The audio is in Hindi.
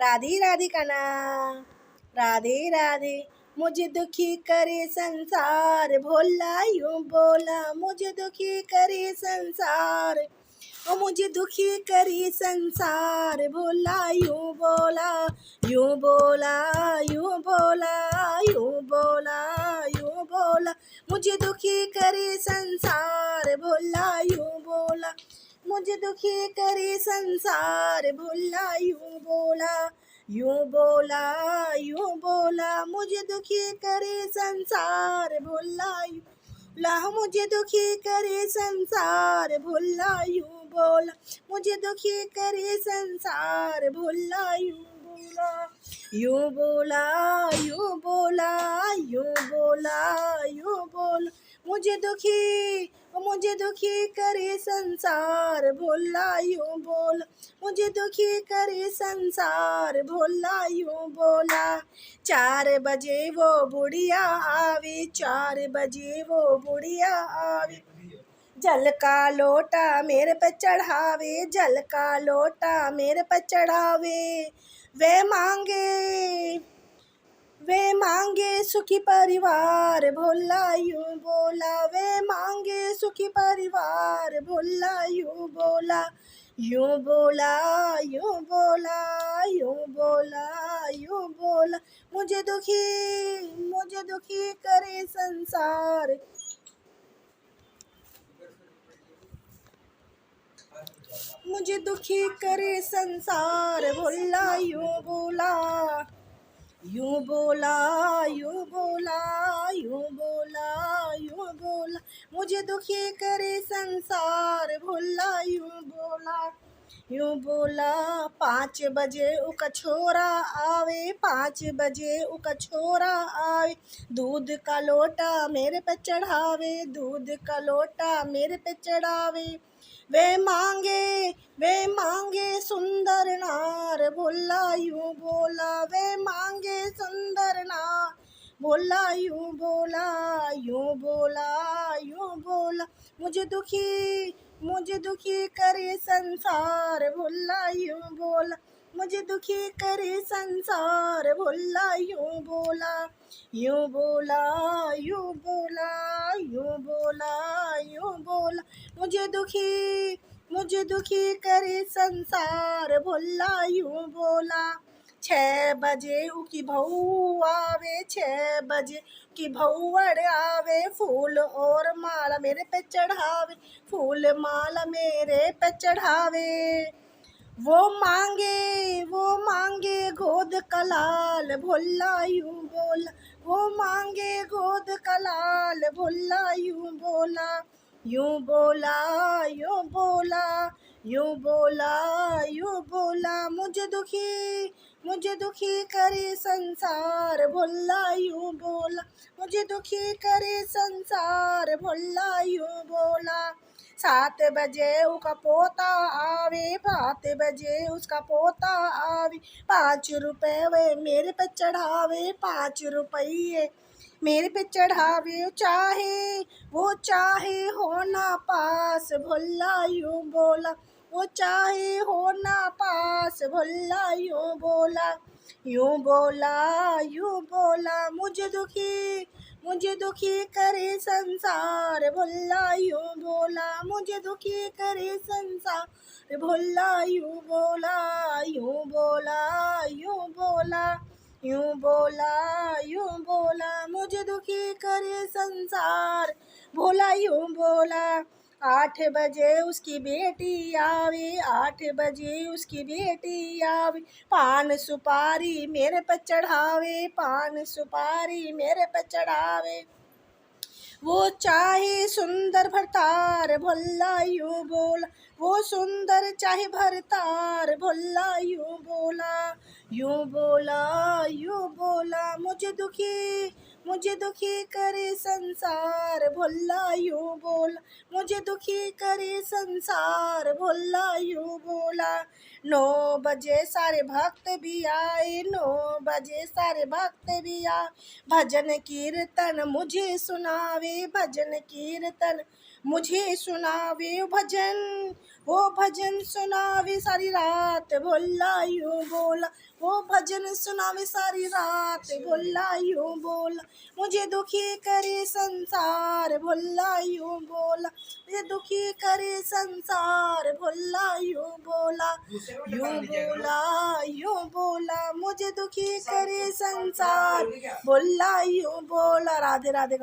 राधे राधिकाना। राधे राधे। मुझे दुखी करे संसार, भोला यूं बोला, मुझे दुखी करे संसार, ओ मुझे दुखी करी संसार, भोला यूं बोला, यूं बोला, यूं बोला, यूं बोला, यूं बोला, मुझे दुखी करी संसार, भोला यूं बोला, मुझे दुखी करी संसार, भोला यूं बोला, यूं बोला, यूं बोला, मुझे दुखी करे संसार, भोला यूं बोला, मुझे दुखी करे संसार, भोला यूं बोला, मुझे दुखी करे संसार, भोला यूं बोला, यूं बोला, यूं बोला, यूं बोला, यूं बोला, मुझे दुखी करे संसार, भोला यूं बोला, मुझे दुखी करे संसार, भोला यूं बोला। 4 बजे वो बुढ़िया आवे, 4 बजे वो बुढ़िया आवे, जल का लोटा मेरे पे चढ़ावे, जल का लोटा मेरे पे चढ़ावे, वे मांगे सुखी परिवार, भोला यूं बोला, वे मांगे सुखी परिवार, भोला यूं बोला, यूं बोला, यूं बोला, यूं बोला, यूं बोला, मुझे दुखी करे संसार, मुझे दुखी करे संसार, भोला यूं बोला, यूं बोला, यूं बोला, यूं बोला, यूं बोला, मुझे दुखी करे संसार, भोला यूं बोला, यूं बोला। 5 बजे उका छोरा आवे, 5 बजे उका छोरा आवे, दूध का लोटा मेरे पे चढ़ावे, दूध का लोटा मेरे पे चढ़ावे, वे मांगे सुंदर नार, भोला यूं बोला, वे मांगे सुंदर नार, भोला यूं बोला, यूं बोला, यूं बोला, मुझे दुखी करे संसार, भोला यूं बोला, मुझे दुखी करे संसार, भोला यूं बोला, यूं बोला, यूं बोला, यूं बोला, यूं बोला, मुझे दुखी करे संसार, भोला यूं बोला। 6 बजे उकी बहू आवे, 6 बजे की भौवड़ आवे, फूल और माला मेरे पे चढ़ावे, फूल माला मेरे पे चढ़ावे, वो मांगे गोद कलाल, भोला यूं बोला, वो मांगे गोद कलाल, भोला यूं बोला, यूं बोला, यूं बोला, यूं बोला, यूं बोला, मुझे दुखी करे संसार, भोला यूं बोला, मुझे दुखी करे संसार, भोला यूं बोला। 7 बजे उसका पोता आवे, 7 बजे उसका पोता आवे, 5 रुपए वे मेरे पे चढ़ावे, 5 रुपये मेरे पे चढ़ावे, वो चाहे होना पास, भोला यूं बोला, वो चाहे होना पास, भोला यूं बोला, यूं बोला, यूं बोला, मुझे दुखी करे संसार, भोला यूं बोला, मुझे दुखी करे संसार, भोला यूं बोला, यूं बोला, यूं बोला, यूं बोला, यूं बोला, मुझे दुखी करे संसार, भोला यूं बोला। 8 बजे उसकी बेटी आवे, 8 बजे उसकी बेटी आवे, पान सुपारी मेरे पे चढ़ावे, पान सुपारी मेरे पे चढ़ावे, वो चाहे सुंदर भरतार, भोला यूं बोला, वो सुंदर चाहे भरतार, भोला यूं बोला, यूं बोला, यूं बोला, मुझे दुखी करे संसार, भोला यूं बोला, मुझे दुखी करे संसार, भोला यूं बोला। 9 बजे सारे भक्त भी आए, 9 बजे सारे भक्त भी आए, भजन कीर्तन मुझे सुनावे, भजन कीर्तन मुझे सुनावे भजन, वो भजन सुनावे सारी रात, भोला यूं बोला। वो भजन सुनावे सारी रात, भोला यूं बोला। मुझे दुखी करे संसार, भोला यूं बोला। मुझे दुखी करे संसार, भोला यूं बोला। यूं बोला, यूं बोला, मुझे दुखी करे संसार, भोला यूं बोला। राधे राधे।